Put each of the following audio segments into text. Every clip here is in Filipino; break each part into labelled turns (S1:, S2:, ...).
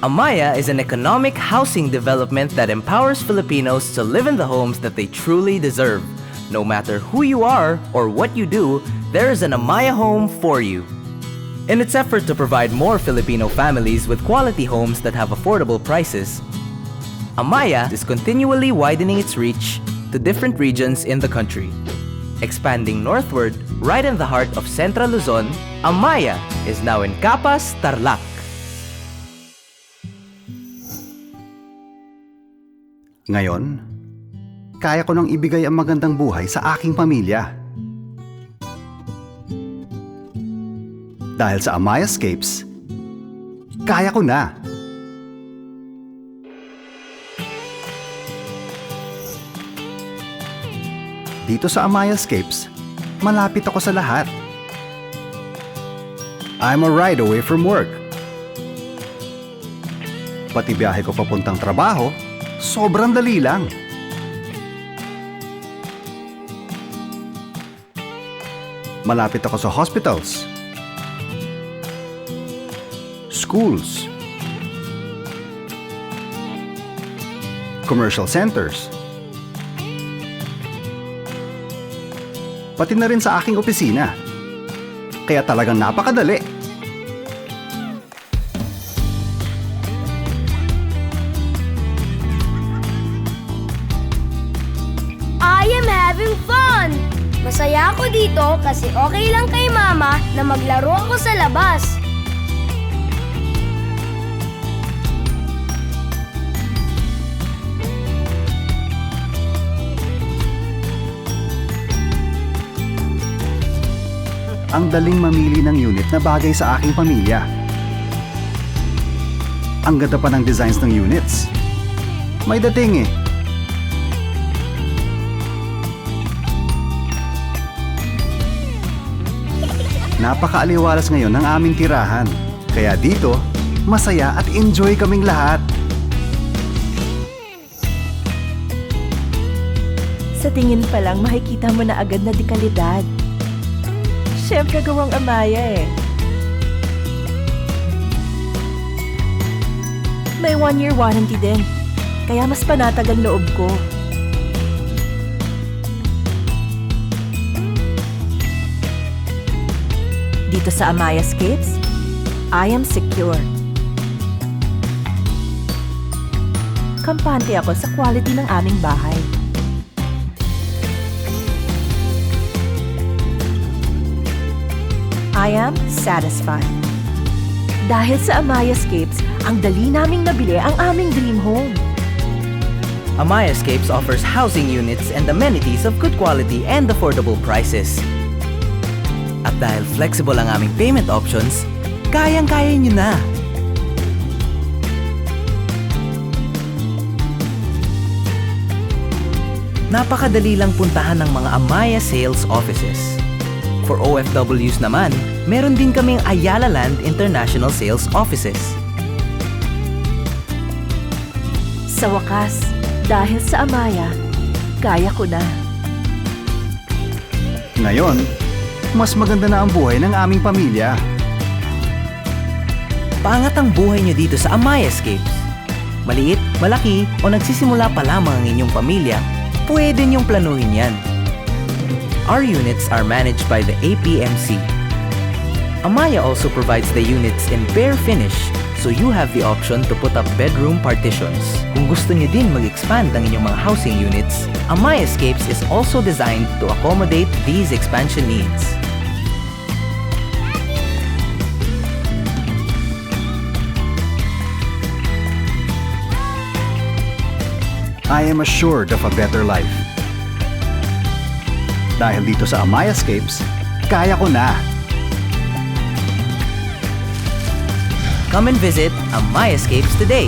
S1: Amaya is an economic housing development that empowers Filipinos to live in the homes that they truly deserve. No matter who you are or what you do, there is an Amaya home for you. In its effort to provide more Filipino families with quality homes that have affordable prices, Amaya is continually widening its reach to different regions in the country. Expanding northward, right in the heart of Central Luzon, Amaya is now in Capas, Tarlac.
S2: Ngayon, kaya ko nang ibigay ang magandang buhay sa aking pamilya. Dahil sa Amayascapes, kaya ko na. Dito sa Amayascapes, malapit ako sa lahat. I'm a ride away from work. Pati biyahe ko papuntang trabaho, sobrang dali lang. Malapit ako sa hospitals, schools, commercial centers, pati na rin sa aking opisina. Kaya talagang napakadali.
S3: I am having fun! Masaya ako dito kasi okay lang kay Mama na maglaro ako sa labas.
S2: Ang daling mamili ng unit na bagay sa aking pamilya. Ang ganda pa ng designs ng units. May dating eh. Napakaaliwalas ngayon ng aming tirahan. Kaya dito, masaya at enjoy kaming lahat.
S4: Sa tingin pa lang, makikita mo na agad na dekalidad. Siyempre gawang Amaya eh. May 1-year warranty din, kaya mas panatag ang loob ko. Dito sa Amayascapes, I am secure. Kampante ako sa quality ng aming bahay. I am satisfied. Dahil sa Amayascapes, ang dali naming nabili ang aming dream home.
S1: Amayascapes offers housing units and amenities of good quality and affordable prices. At dahil flexible ang aming payment options, kayang-kaya nyo na! Napakadali lang puntahan ng mga Amaya sales offices. For OFWs naman, meron din kaming Ayala Land International Sales Offices.
S4: Sa wakas, dahil sa Amaya, kaya ko na.
S2: Ngayon, mas maganda na ang buhay ng aming pamilya.
S1: Paangat ang buhay nyo dito sa Amayascapes. Maliit, malaki, o nagsisimula pa lamang ang inyong pamilya, pwede nyong planuhin yan. Our units are managed by the APMC. Amaya also provides the units in bare finish, so you have the option to put up bedroom partitions. Kung gusto nyo din mag-expand ang inyong mga housing units, Amayascapes is also designed to accommodate these expansion needs.
S2: I am assured of a better life. Dahil dito sa Amayascapes, kaya ko na.
S1: Come and visit Amayascapes today.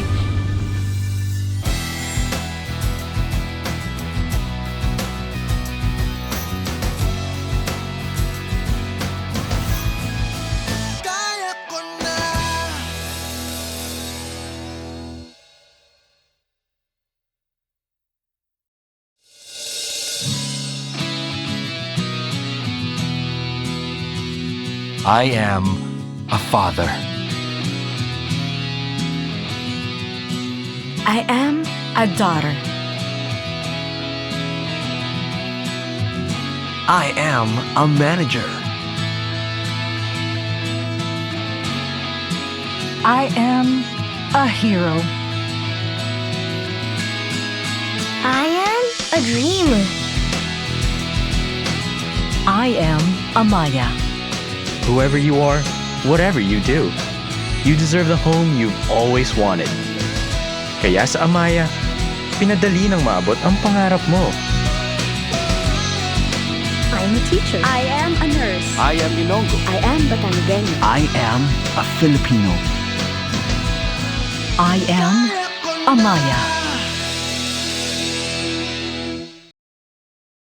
S5: I am a father. I am a daughter.
S6: I am a manager.
S5: I am a hero.
S3: I am a dreamer.
S5: I am a Maya.
S7: Whoever you are, whatever you do, you deserve the home you've always wanted. Kaya sa Amaya, pinadali ng maabot ang pangarap mo.
S4: I'm a teacher.
S5: I am a nurse.
S6: I am Ilonggo.
S5: I am Batangueño.
S6: I am a Filipino.
S5: I am a Maya.